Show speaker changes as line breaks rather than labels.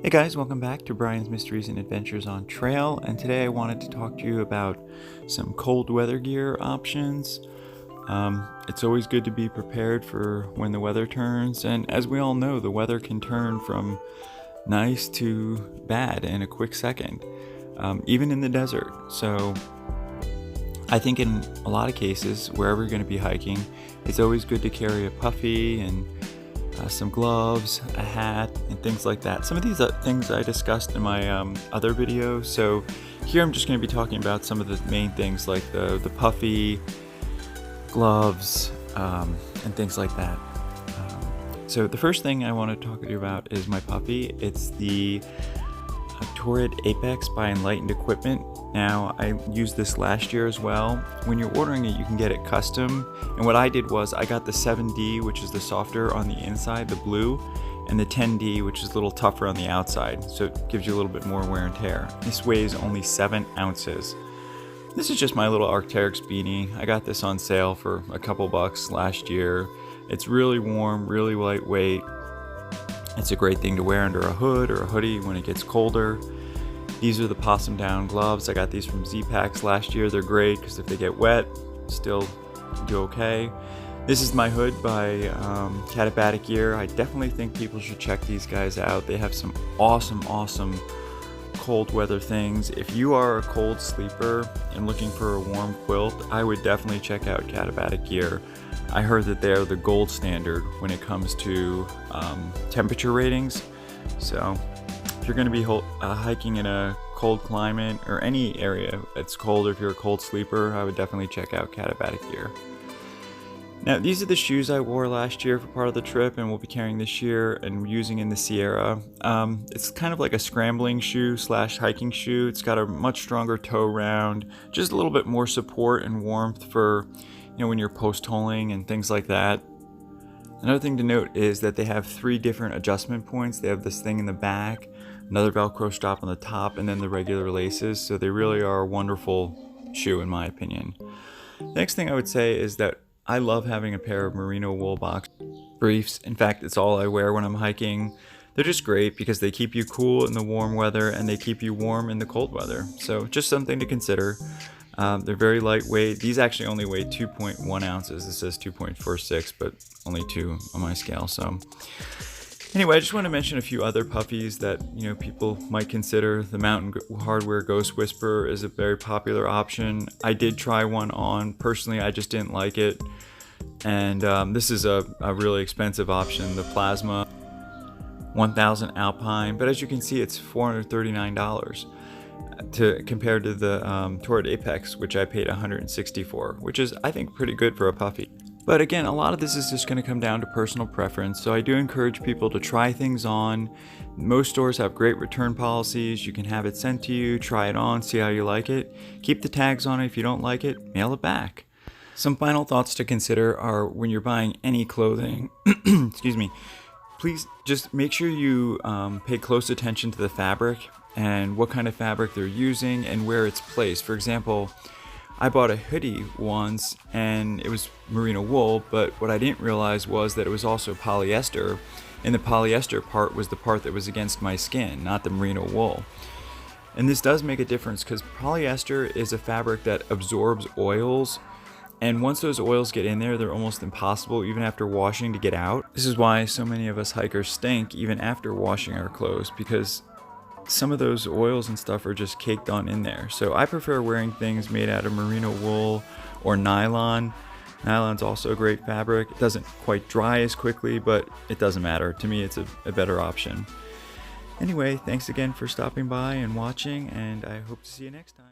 Hey guys, welcome back to Brian's Mysteries and Adventures on Trail, and today I wanted to talk to you about some cold weather gear options. It's always good to be prepared for when the weather turns, and as we all know, the weather can turn from nice to bad in a quick second, even in the desert. So I think in a lot of cases, wherever you're going to be hiking, it's always good to carry a Puffy and some gloves, a hat, and things like that. Some of these things I discussed in my other video, so here I'm just going to be talking about some of the main things like the Puffy, gloves, and things like that. So the first thing I want to talk to you about is my Puffy. It's the Torrid Apex by Enlightened Equipment. Now, I used this last year as well. When you're ordering it, you can get it custom. And what I did was I got the 7D, which is the softer on the inside, the blue, and the 10D, which is a little tougher on the outside. So it gives you a little bit more wear and tear. This weighs only 7 ounces. This is just my little Arc'teryx beanie. I got this on sale for a couple bucks last year. It's really warm, really lightweight. It's a great thing to wear under a hood or a hoodie when it gets colder. These are the Possum down gloves. I got these from Z-Packs last year. They're great because if they get wet, still do okay. This is my hood by KatabaticGear. I definitely think people should check these guys out. They have some awesome cold weather things. If you are a cold sleeper and looking for a warm quilt, I would definitely check out KatabaticGear. I heard that they're the gold standard when it comes to temperature ratings. So if you're going to be hiking in a cold climate or any area that's cold, or if you're a cold sleeper, I would definitely check out KatabaticGear. Now, these are the shoes I wore last year for part of the trip and will be carrying this year and using in the Sierra. It's kind of like a scrambling shoe slash hiking shoe. It's got a much stronger toe round, just a little bit more support and warmth for, when you're post-holing and things like that. Another thing to note is that they have 3 different adjustment points. They have this thing in the back, another Velcro strap on the top, and then the regular laces. So they really are a wonderful shoe in my opinion. The next thing I would say is that I love having a pair of Merino wool box briefs. In fact, it's all I wear when I'm hiking. They're just great because they keep you cool in the warm weather and they keep you warm in the cold weather. So just something to consider. They're very lightweight. These actually only weigh 2.1 ounces. It says 2.46, but only 2 on my scale. So anyway, I just want to mention a few other puffies that people might consider. The Mountain Hardwear Ghost Whisperer is a very popular option. I did try one on. Personally, I just didn't like it. And this is a really expensive option, the Plasma 1000 Alpine. But as you can see, it's $439. Compared to the Torrid Apex, which I paid $160 for, which is, I think, pretty good for a puffy. But again, a lot of this is just going to come down to personal preference, so I do encourage people to try things on. Most stores have great return policies. You can have it sent to you, try it on, see how you like it. Keep the tags on it. If you don't like it, mail it back. Some final thoughts to consider are when you're buying any clothing, excuse me, please just make sure you pay close attention to the fabric and what kind of fabric they're using and where it's placed. For example, I bought a hoodie once and it was merino wool, but what I didn't realize was that it was also polyester, and the polyester part was the part that was against my skin, not the merino wool. And this does make a difference because polyester is a fabric that absorbs oils, and once those oils get in there, they're almost impossible even after washing to get out. This is why so many of us hikers stink even after washing our clothes, because some of those oils and stuff are just caked on in there. So I prefer wearing things made out of merino wool or nylon. Nylon's also a great fabric. It doesn't quite dry as quickly, but it doesn't matter. To me, it's a better option. Anyway, thanks again for stopping by and watching, and I hope to see you next time.